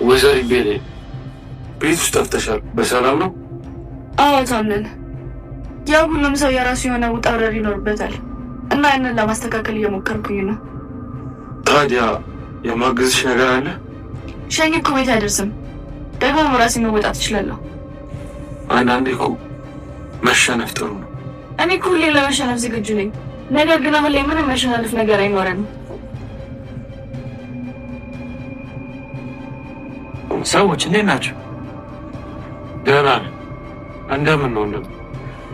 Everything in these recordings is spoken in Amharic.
ወይዘሪ ቤሌ ቤት ውስጥ ጠፍተሻል። በሰላም ነው? አዎ ታምነን። ያው ሁሉም ሰው የራሱ የሆነ ውጣ ውረድ ይኖርበታል እና ያንን ለማስተካከል እየሞከርኩኝ ነው። ታዲያ የማግዝሽ ነገር አለ? ሸኝ እኮ ቤት አይደርስም። ደግሞ ራሴ መወጣት እችላለሁ። አንዳንዴ እኮ መሸነፍ ጥሩ ነው። እኔ እኮ ሁሌ ለመሸነፍ ዝግጁ ነኝ። ነገር ግን አሁን ላይ ምንም መሸናነፍ ነገር አይኖረንም። ሰዎች እንዴት ናቸው? ደህና ነን። እንደምን ነው?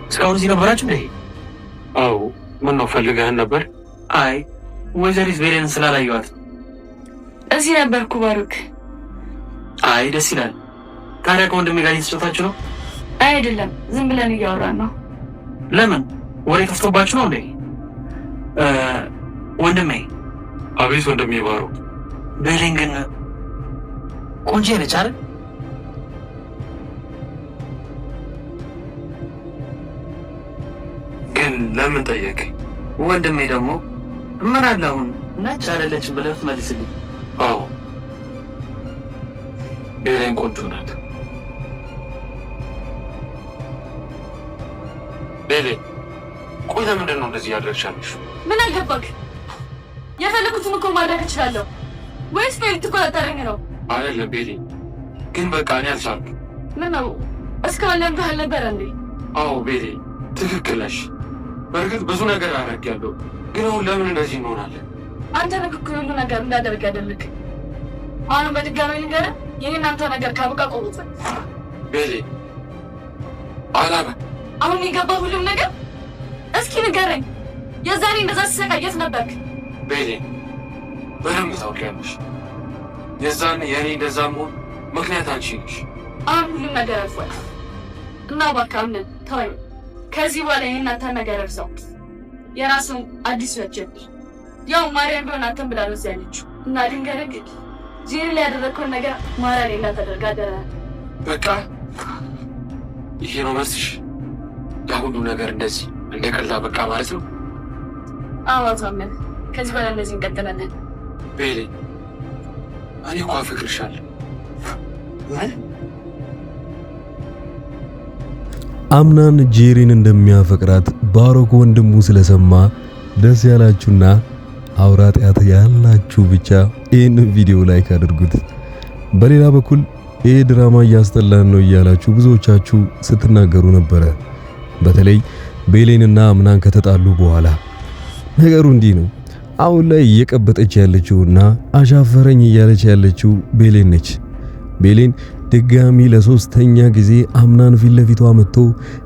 እስካሁን እዚህ ነበራችሁ እንዴ? አዎ። ምን ነው ፈልገህን ነበር? አይ ወይዘሪት ቤሌንን ስላላየኋት። እዚህ ነበርኩ ባሩክ። አይ ደስ ይላል። ታዲያ ከወንድሜ ጋር እየተጫወታችሁ ነው? አይደለም፣ ዝም ብለን እያወራን ነው። ለምን? ወሬ ጠፍቶባችሁ ነው እንዴ? ወንድሜ። አቤት ወንድሜ ባሩክ። ቤሌን ግን ቆንጆ ነች አይደል? ግን ለምን ጠየቀኝ? ወንድሜ ደግሞ ምን አለ አሁን ነጭ አይደለችም ብለህ ትመልስልኝ? አዎ ቤሌን ቆንጆ ናት። ቤሌ ቆይ ለምንድን ነው እንደዚህ ያደርሻለሽ? ምን አገባክ? የፈለኩትን እኮ ማድረግ እችላለሁ። ወይስ ቤል ትቆጣጠረኝ ነው? አይደለም ቤሌ፣ ግን በቃ እኔ አልቻልኩም። ምን ነው እስካሁን ለምደህ አልነበረ እንዴ? አዎ ቤሌ ትክክል ነሽ። በእርግጥ ብዙ ነገር አደርጊያለሁ፣ ግን አሁን ለምን እንደዚህ እንሆናለን? አንተ ንግግር ሁሉ ነገር እንዳደርግ ያደርግ። አሁንም በድጋሚ ንገረን፣ የኔን አንተ ነገር ካበቃ ቆሙት። ቤሌ አላበ አሁን የገባ ሁሉም ነገር እስኪ ንገረኝ። የዛኔ እንደዛ ሲሰቃየት ነበርክ? ቤሌ በደንብ ታውቂያለሽ። የዛኔ የኔ እንደዛ መሆን ምክንያት አንቺ ነሽ። አሁን ሁሉም ነገር አልፏል እና እባክህ አምነን ተወኝ። ከዚህ በኋላ ይህን አንተ ነገር እርሳው። የራስን አዲስ ወጀብ ያው ማርያም ቢሆን አንተን ብላ ነው እዚያ ያለችው እና ድንገረግ ዜሬ ላይ ያደረግከውን ነገር ማርያም ሌላ ተደርጋ አደረ። በቃ ይሄ ነው መልስሽ? ለሁሉ ነገር እንደዚህ እንደ ቀልድ በቃ ማለት ነው? አዎ ታመን። ከዚህ በኋላ እንደዚህ እንቀጥላለን። ቤሌ እኔ እኮ አፈቅርሻለሁ። አምናን ጄሪን እንደሚያፈቅራት ባሮክ ወንድሙ ስለሰማ ደስ ያላችሁና አውራጣት ያላችሁ ብቻ ይህን ቪዲዮ ላይክ አድርጉት። በሌላ በኩል ይሄ ድራማ እያስጠላን ነው እያላችሁ ብዙዎቻችሁ ስትናገሩ ነበረ። በተለይ ቤሌንና አምናን ከተጣሉ በኋላ ነገሩ እንዲህ ነው። አሁን ላይ እየቀበጠች ያለችውና አሻፈረኝ እያለች ያለችው ቤሌን ነች። ቤሌን ድጋሚ ለሶስተኛ ጊዜ አምናን ፊት ለፊቷ መጥቶ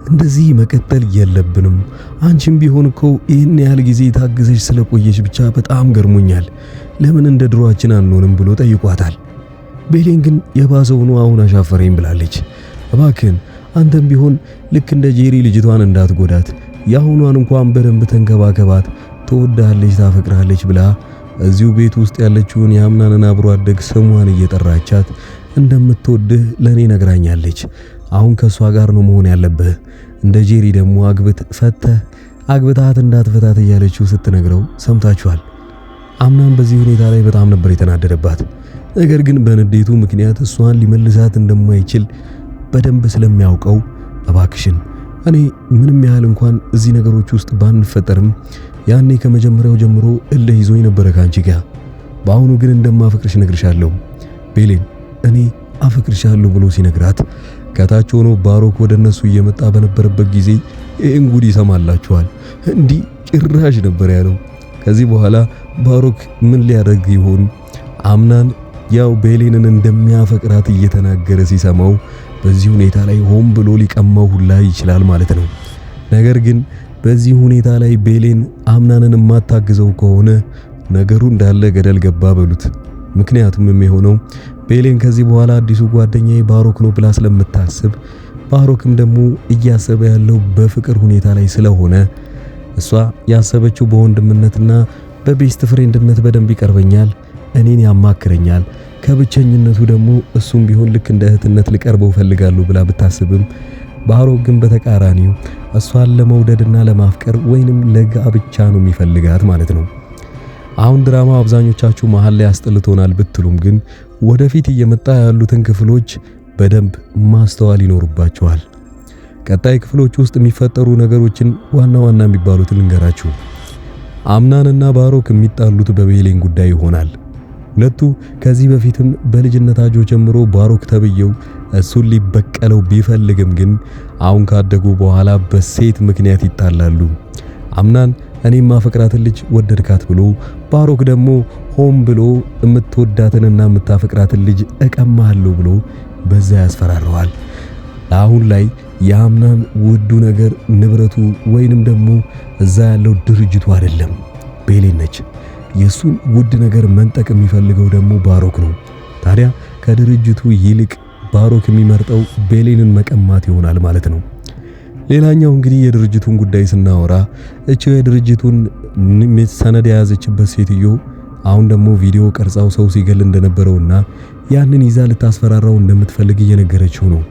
እንደዚህ መቀጠል የለብንም፣ አንቺም ቢሆን እኮ ይህን ያህል ጊዜ ታግዘሽ ስለቆየሽ ብቻ በጣም ገርሞኛል፣ ለምን እንደ ድሮአችን አንሆንም ብሎ ጠይቋታል። ቤሌን ግን የባሰውኑ አሁን አሻፈረኝ ብላለች። እባክህን አንተም ቢሆን ልክ እንደ ጄሪ ልጅቷን እንዳትጎዳት፣ ያሁኗን እንኳን በደንብ ተንከባከባት፣ ትወዳለች፣ ታፈቅራለች ብላ እዚሁ ቤት ውስጥ ያለችውን የአምናንን አብሮ አደግ ስሟን እየጠራቻት እንደምትወድህ ለኔ ነግራኛለች። አሁን ከሷ ጋር ነው መሆን ያለብህ። እንደ ጄሪ ደግሞ አግብታት እንዳትፈታት እያለችው ስትነግረው ሰምታችኋል። አምናን በዚህ ሁኔታ ላይ በጣም ነበር የተናደደባት። ነገር ግን በንዴቱ ምክንያት እሷን ሊመልሳት እንደማይችል በደንብ ስለሚያውቀው እባክሽን እኔ ምንም ያህል እንኳን እዚህ ነገሮች ውስጥ ባንፈጠርም ያኔ ከመጀመሪያው ጀምሮ እልህ ይዞኝ ነበረ ካንቺ ጋር። በአሁኑ ግን እንደማፈቅርሽ ነግርሻለሁ ቤሌን፣ እኔ አፈቅርሻለሁ ብሎ ሲነግራት ከታች ሆኖ ባሮክ ወደ እነሱ እየመጣ በነበረበት ጊዜ ይህን ጉድ ይሰማላችኋል። እንዲህ ጭራሽ ነበር ያለው። ከዚህ በኋላ ባሮክ ምን ሊያደርግ ይሆን? አምናን ያው ቤሌንን እንደሚያፈቅራት እየተናገረ ሲሰማው በዚህ ሁኔታ ላይ ሆን ብሎ ሊቀማው ሁላ ይችላል ማለት ነው። ነገር ግን በዚህ ሁኔታ ላይ ቤሌን አምናንን የማታግዘው ከሆነ ነገሩ እንዳለ ገደል ገባ በሉት። ምክንያቱም የሚሆነው ቤሌን ከዚህ በኋላ አዲሱ ጓደኛዬ ባሮክ ነው ብላ ስለምታስብ፣ ባሮክም ደግሞ እያሰበ ያለው በፍቅር ሁኔታ ላይ ስለሆነ እሷ ያሰበችው በወንድምነትና በቤስት ፍሬንድነት በደንብ ይቀርበኛል፣ እኔን ያማክረኛል፣ ከብቸኝነቱ ደግሞ እሱም ቢሆን ልክ እንደ እህትነት ልቀርበው ፈልጋለሁ ብላ ብታስብም ባሮክ ግን በተቃራኒው እሷን ለመውደድና ለማፍቀር ወይንም ለጋብቻ ነው የሚፈልጋት ማለት ነው። አሁን ድራማ አብዛኞቻችሁ መሃል ላይ አስጠልቶናል ብትሉም ግን ወደፊት እየመጣ ያሉትን ክፍሎች በደንብ ማስተዋል ይኖርባቸዋል። ቀጣይ ክፍሎች ውስጥ የሚፈጠሩ ነገሮችን ዋና ዋና የሚባሉትን ልንገራችሁ። አምናንና ባሮክ የሚጣሉት በቤሌን ጉዳይ ይሆናል። ሁለቱ ከዚህ በፊትም በልጅነታቸው ጀምሮ ባሮክ ተብየው እሱን ሊበቀለው ቢፈልግም ግን አሁን ካደጉ በኋላ በሴት ምክንያት ይጣላሉ። አምናን እኔም ማፈቅራትን ልጅ ወደድካት ብሎ ባሮክ ደግሞ ሆም ብሎ የምትወዳትንና የምታፈቅራትን ልጅ እቀማለሁ ብሎ በዛ ያስፈራረዋል። አሁን ላይ የአምናን ውዱ ነገር ንብረቱ ወይንም ደግሞ እዛ ያለው ድርጅቱ አይደለም፣ ቤሌን ነች። የሱን ውድ ነገር መንጠቅ የሚፈልገው ደግሞ ባሮክ ነው። ታዲያ ከድርጅቱ ይልቅ ባሮክ የሚመርጠው ቤሌንን መቀማት ይሆናል ማለት ነው። ሌላኛው እንግዲህ የድርጅቱን ጉዳይ ስናወራ እቺ የድርጅቱን ሰነድ የያዘችበት ሴትዮ አሁን ደግሞ ቪዲዮ ቀርጻው ሰው ሲገል እንደነበረውና ያንን ይዛ ልታስፈራራው እንደምትፈልግ እየነገረችው ነው።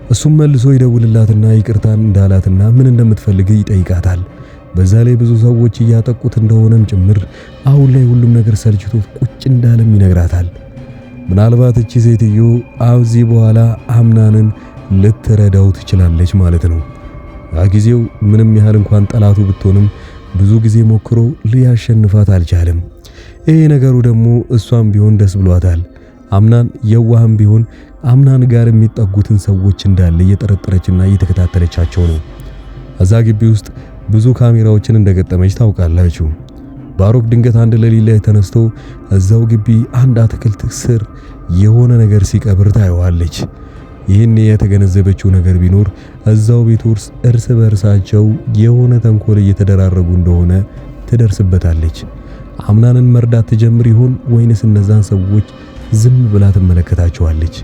እሱም መልሶ ይደውልላትና ይቅርታን እንዳላትና ምን እንደምትፈልግ ይጠይቃታል። በዛ ላይ ብዙ ሰዎች እያጠቁት እንደሆነም ጭምር አሁን ላይ ሁሉም ነገር ሰልችቶት ቁጭ እንዳለም ይነግራታል። ምናልባት እቺ ሴትዮ አውዚ በኋላ አምናንን ልትረዳው ትችላለች ማለት ነው። ጊዜው ምንም ያህል እንኳን ጠላቱ ብትሆንም ብዙ ጊዜ ሞክሮ ሊያሸንፋት አልቻለም። ይሄ ነገሩ ደግሞ እሷም ቢሆን ደስ ብሏታል። አምናን የዋህም ቢሆን አምናን ጋር የሚጠጉትን ሰዎች እንዳለ እየጠረጠረችና እየተከታተለቻቸው ነው። እዛ ግቢ ውስጥ ብዙ ካሜራዎችን እንደገጠመች ታውቃላችሁ። ባሮክ ድንገት አንድ ሌሊት ላይ ተነስቶ እዛው ግቢ አንድ አትክልት ስር የሆነ ነገር ሲቀብር ታየዋለች። ይህን የተገነዘበችው ነገር ቢኖር እዛው ቤት ውስጥ እርስ በርሳቸው የሆነ ተንኮል እየተደራረጉ እንደሆነ ትደርስበታለች። አምናንን መርዳት ትጀምር ይሆን ወይንስ እነዛን ሰዎች ዝም ብላ ትመለከታቸዋለች?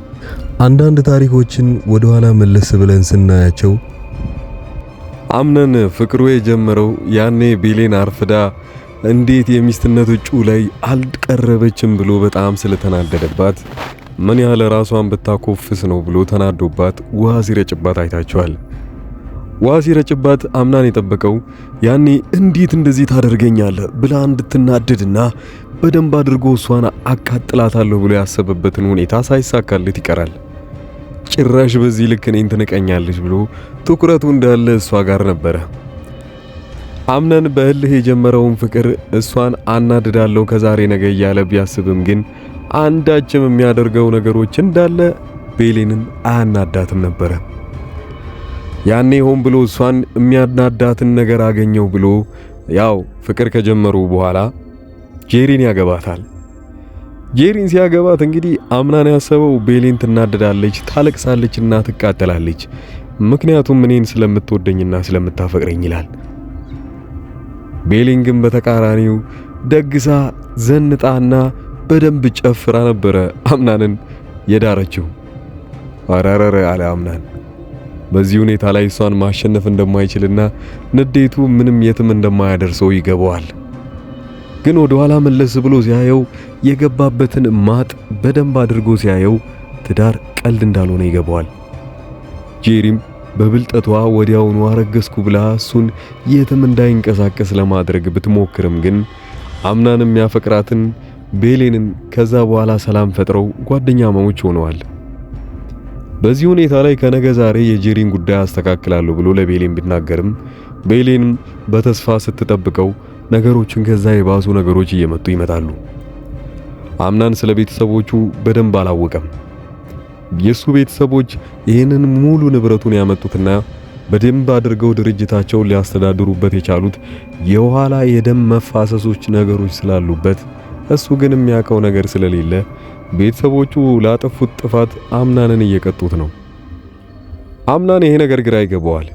አንዳንድ ታሪኮችን ወደ ኋላ መለስ ብለን ስናያቸው አምናን ፍቅሩ የጀመረው ያኔ ቤሌን አርፍዳ እንዴት የሚስትነት እጩ ላይ አልቀረበችም ብሎ በጣም ስለተናደደባት ምን ያህል ራሷን ብታኮፍስ ነው ብሎ ተናዶባት ውሃ ሲረጭባት አይታቸዋል። ውሃ ሲረጭባት አምናን የጠበቀው ያኔ እንዴት እንደዚህ ታደርገኛለህ ብላ እንድትናደድና በደንብ አድርጎ እሷን አቃጥላታለሁ ብሎ ያሰበበትን ሁኔታ ሳይሳካለት ይቀራል። ጭራሽ በዚህ ልክ እኔን ትንቀኛለች ብሎ ትኩረቱ እንዳለ እሷ ጋር ነበረ። አምናን በእልህ የጀመረውን ፍቅር እሷን አናድዳለሁ ከዛሬ ነገ እያለ ቢያስብም ግን አንዳችም የሚያደርገው ነገሮች እንዳለ ቤሌንን አያናዳትም ነበረ። ያኔ ሆን ብሎ እሷን የሚያናዳትን ነገር አገኘው ብሎ ያው ፍቅር ከጀመሩ በኋላ ጄሪን ያገባታል። ጄሪን ሲያገባት እንግዲህ አምናን ያሰበው ቤሌን ትናደዳለች፣ ታለቅሳለችና ትቃጠላለች፣ ምክንያቱም እኔን ስለምትወደኝና ስለምታፈቅረኝ ይላል። ቤሌን ግን በተቃራኒው ደግሳ ዘንጣና በደንብ ጨፍራ ነበረ አምናንን የዳረችው። አራራራ አለ አምናን በዚህ ሁኔታ ላይ እሷን ማሸነፍ እንደማይችልና ንዴቱ ምንም የትም እንደማያደርሰው ይገባዋል። ግን ወደ ኋላ መለስ ብሎ ሲያየው የገባበትን ማጥ በደንብ አድርጎ ሲያየው ትዳር ቀልድ እንዳልሆነ ይገባዋል። ጄሪም በብልጠቷ ወዲያውኑ አረገዝኩ ብላ እሱን የትም እንዳይንቀሳቀስ ለማድረግ ብትሞክርም ግን አምናንም ያፈቅራትን ቤሌንን ከዛ በኋላ ሰላም ፈጥረው ጓደኛማዎች ሆነዋል። በዚህ ሁኔታ ላይ ከነገ ዛሬ የጄሪን ጉዳይ አስተካክላለሁ ብሎ ለቤሌን ቢናገርም ቤሌንም በተስፋ ስትጠብቀው ነገሮችን ከዛ የባሱ ነገሮች እየመጡ ይመጣሉ። አምናን ስለ ቤተሰቦቹ በደንብ አላወቀም። የሱ ቤተሰቦች ይህንን ሙሉ ንብረቱን ያመጡትና በደንብ አድርገው ድርጅታቸውን ሊያስተዳድሩበት የቻሉት የኋላ የደም መፋሰሶች ነገሮች ስላሉበት እሱ ግን የሚያውቀው ነገር ስለሌለ ቤተሰቦቹ ላጠፉት ጥፋት አምናንን እየቀጡት ነው። አምናን ይሄ ነገር ግራ ይገባዋል።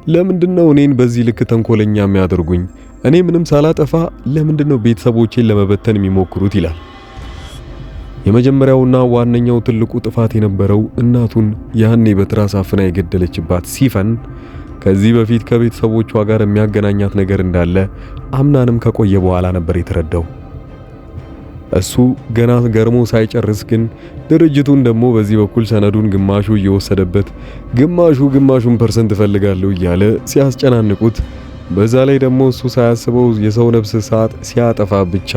ለምንድነው እኔን በዚህ ልክ ተንኮለኛ የሚያደርጉኝ? እኔ ምንም ሳላጠፋ ለምንድነው ቤተሰቦቼን ለመበተን የሚሞክሩት ይላል። የመጀመሪያውና ዋነኛው ትልቁ ጥፋት የነበረው እናቱን ያኔ በትራስ አፍና የገደለችባት ሲፈን ከዚህ በፊት ከቤተሰቦቿ ጋር የሚያገናኛት ነገር እንዳለ አምናንም ከቆየ በኋላ ነበር የተረዳው። እሱ ገና ገርሞ ሳይጨርስ ግን ድርጅቱን ደግሞ በዚህ በኩል ሰነዱን ግማሹ እየወሰደበት ግማሹን ፐርሰንት እፈልጋለሁ እያለ ሲያስጨናንቁት፣ በዛ ላይ ደግሞ እሱ ሳያስበው የሰው ነፍስ ሲያጠፋ ብቻ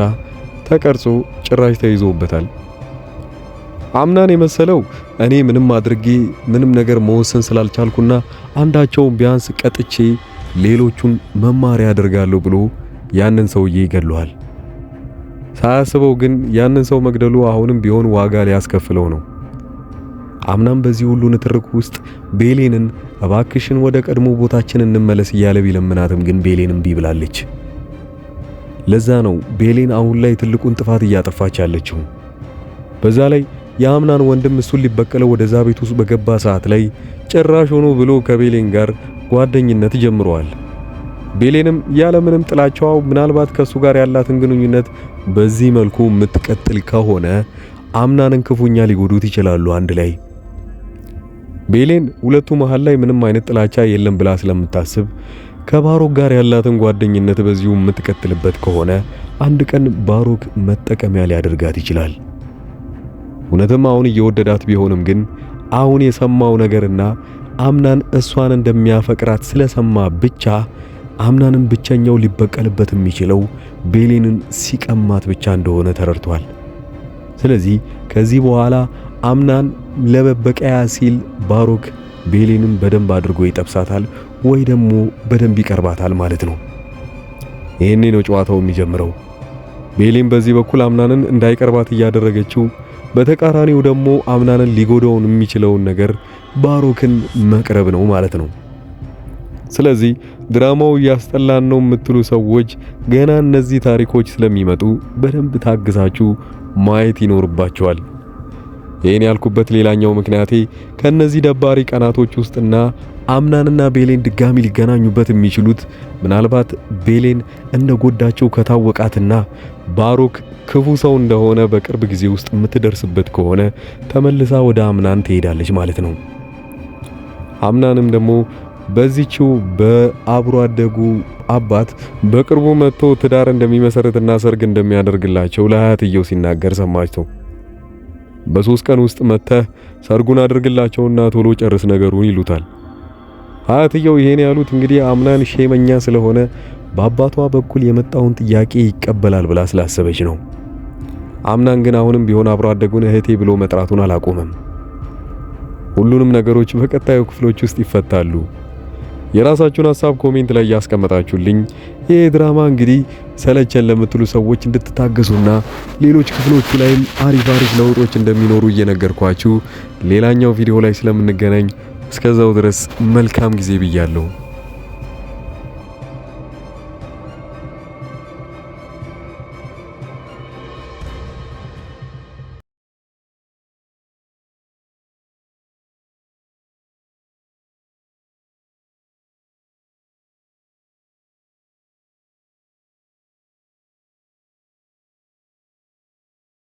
ተቀርጾ ጭራሽ ተይዞበታል። አምናን የመሰለው እኔ ምንም አድርጌ ምንም ነገር መወሰን ስላልቻልኩና አንዳቸውን ቢያንስ ቀጥቼ ሌሎቹን መማሪያ አደርጋለሁ ብሎ ያንን ሰውዬ ይገድለዋል። ሳያስበው ግን ያንን ሰው መግደሉ አሁንም ቢሆን ዋጋ ሊያስከፍለው ነው። አምናም በዚህ ሁሉ ንትርክ ውስጥ ቤሌንን እባክሽን ወደ ቀድሞ ቦታችን እንመለስ እያለ ቢለምናትም ግን ቤሌን እምቢ ብላለች። ለዛ ነው ቤሌን አሁን ላይ ትልቁን ጥፋት እያጠፋች ያለችው። በዛ ላይ የአምናን ወንድም እሱን ሊበቀለው ወደዛ ቤት ውስጥ በገባ ሰዓት ላይ ጭራሽ ሆኖ ብሎ ከቤሌን ጋር ጓደኝነት ጀምረዋል። ቤሌንም ያለምንም ጥላቻው ምናልባት ከሱ ጋር ያላትን ግንኙነት በዚህ መልኩ የምትቀጥል ከሆነ አምናንን ክፉኛ ሊጎዱት ይችላሉ አንድ ላይ። ቤሌን ሁለቱ መሃል ላይ ምንም አይነት ጥላቻ የለም ብላ ስለምታስብ ከባሮክ ጋር ያላትን ጓደኝነት በዚሁ የምትቀጥልበት ከሆነ አንድ ቀን ባሮክ መጠቀሚያ ሊያደርጋት ይችላል። እውነትም አሁን እየወደዳት ቢሆንም ግን አሁን የሰማው ነገርና አምናን እሷን እንደሚያፈቅራት ስለሰማ ብቻ አምናንን ብቸኛው ሊበቀልበት የሚችለው ቤሌንን ሲቀማት ብቻ እንደሆነ ተረድቷል። ስለዚህ ከዚህ በኋላ አምናን ለመበቀያ ሲል ባሮክ ቤሌንን በደንብ አድርጎ ይጠብሳታል ወይ ደግሞ በደንብ ይቀርባታል ማለት ነው። ይሄኔ ነው ጨዋታው የሚጀምረው። ቤሌን በዚህ በኩል አምናንን እንዳይቀርባት እያደረገችው፣ በተቃራኒው ደግሞ አምናንን ሊጎዳውን የሚችለውን ነገር ባሮክን መቅረብ ነው ማለት ነው። ስለዚህ ድራማው እያስጠላን ነው የምትሉ ሰዎች ገና እነዚህ ታሪኮች ስለሚመጡ በደንብ ታግሳችሁ ማየት ይኖርባቸዋል። ይሄን ያልኩበት ሌላኛው ምክንያቴ ከነዚህ ደባሪ ቀናቶች ውስጥና አምናንና ቤሌን ድጋሚ ሊገናኙበት የሚችሉት ምናልባት ቤሌን እንደጎዳቸው ከታወቃትና ባሮክ ክፉ ሰው እንደሆነ በቅርብ ጊዜ ውስጥ የምትደርስበት ከሆነ ተመልሳ ወደ አምናን ትሄዳለች ማለት ነው። አምናንም ደግሞ በዚህው በአብሮ አደጉ አባት በቅርቡ መጥቶ ትዳር እንደሚመሰርትና ሰርግ እንደሚያደርግላቸው ለአያትየው ሲናገር ሰማቸው። በ3 ቀን ውስጥ መጥተህ ሰርጉን አድርግላቸውና ቶሎ ጨርስ ነገሩን ይሉታል። አያትየው ይሄን ያሉት እንግዲህ አምናን ሼመኛ ስለሆነ በአባቷ በኩል የመጣውን ጥያቄ ይቀበላል ብላ ስላሰበች ነው። አምናን ግን አሁንም ቢሆን አብሮ አደጉን እህቴ ብሎ መጥራቱን አላቆመም። ሁሉንም ነገሮች በቀጣዩ ክፍሎች ውስጥ ይፈታሉ። የራሳችሁን ሐሳብ ኮሜንት ላይ ያስቀመጣችሁልኝ። ይሄ ድራማ እንግዲህ ሰለቸን ለምትሉ ሰዎች እንድትታገሱና ሌሎች ክፍሎቹ ላይም አሪፍ ለውጦች እንደሚኖሩ እየነገርኳችሁ ሌላኛው ቪዲዮ ላይ ስለምንገናኝ እስከዛው ድረስ መልካም ጊዜ ብያለሁ።